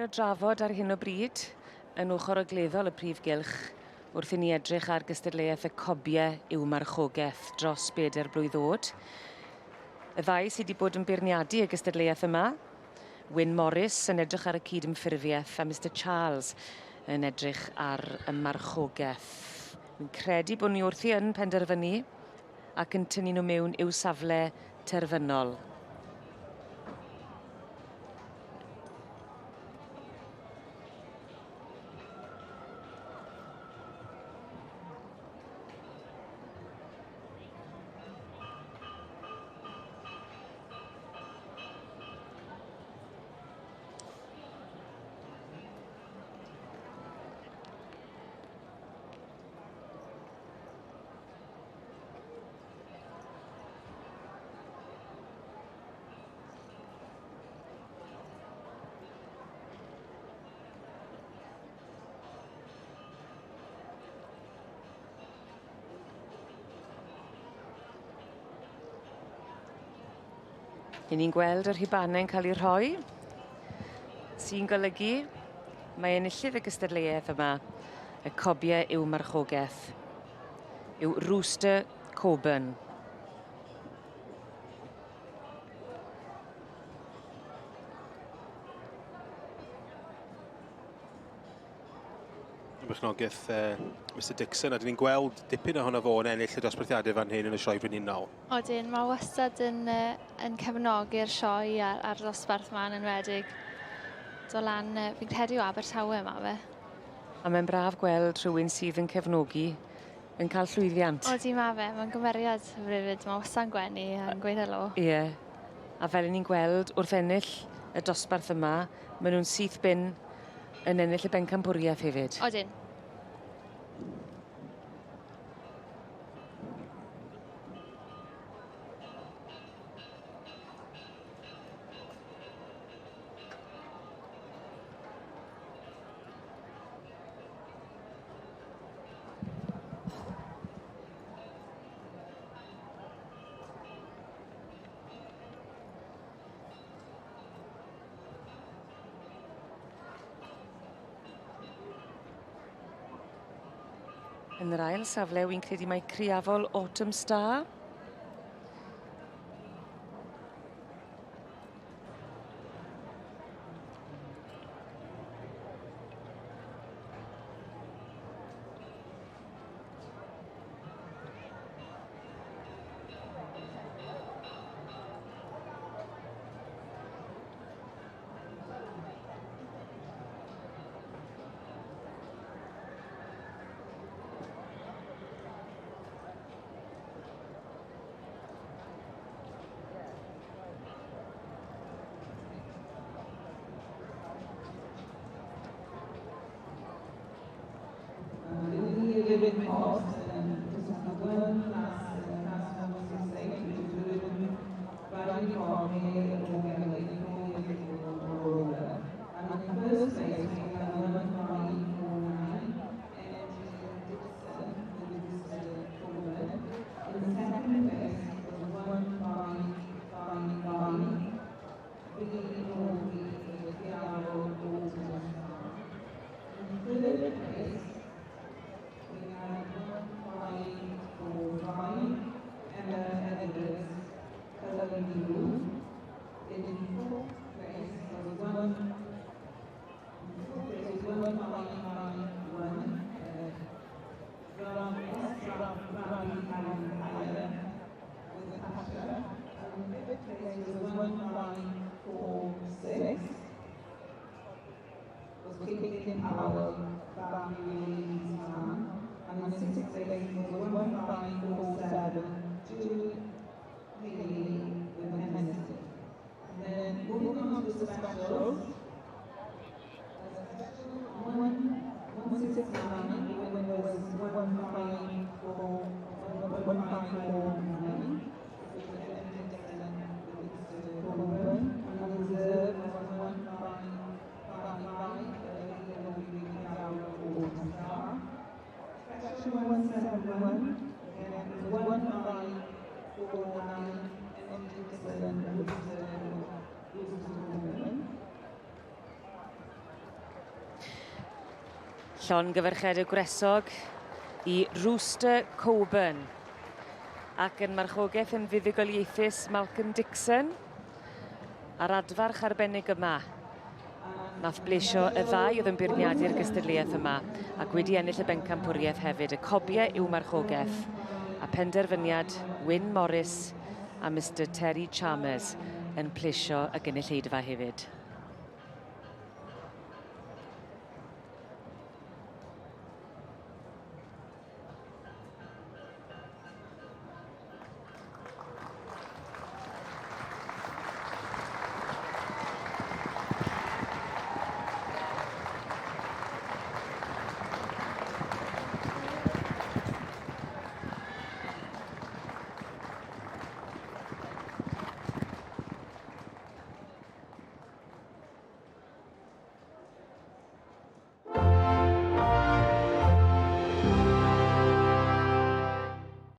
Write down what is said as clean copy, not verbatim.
a drafod ar hyn o bryd yn ochr ogleddol y prif gylch wrth i ni edrych ar gystadleuaeth y cobiau i'w Marchogaeth dros 4 blwydd o'd. Y ddau sydd wedi bod yn beirniadu y gystadleuaeth yma, Wyn Morris yn edrych ar y cydymffurfiaeth a Mr Charles yn edrych ar y Marchogaeth. Fi'n credu bod ni wrthi yn penderfynu ac yn tynnu nhw mewn i'w safle terfynol. I ni'n gweld yr rhibanau'n cael eu rhoi, sy'n golygu mae enillydd y gystadleuaeth yma, y cobiau i'w Marchogaeth, yw Rooster Coburn. Marchogaeth Mr Dixon, a dyn ni'n gweld dipyn ohono fo'n ennill y dosbarthiadau fan hyn yn y sioe frenhinol. Odyn, mae wastad yn cefnogi'r sioe a'r dosbarth ma'n enwedig. Do lan, fi'n credu o Abertawe yma fe. A mae'n braf gweld rhywun sydd yn cefnogi yn cael llwyddiant. Odi ma fe, mae'n gymeriad rhywbryd, mae wastad yn gwenu a'n gweud helo. Ie, a fel ni'n gweld wrth ennill y dosbarth yma, maen nhw'n syth bin yn ennill y Pencampwriaeth hefyd. Odyn. Yn yr ail safle, wy'n credu mai creafol Autumn Star. Llongyfarchiadau gwresog I Rooster Coburn. Ac yn Marchogaeth yn fuddugoliaethus Malcolm Dixon. A'r adfarch arbennig yma. Nath blesio y ddau oedd yn beirniadu'r gystadleuaeth yma ac wedi ennill y Pencampwriaeth hefyd. Y cobiau yw Marchogaeth a penderfyniad Wyn Morris a Mr Terry Chalmers yn plesio y gynulleidfa hefyd.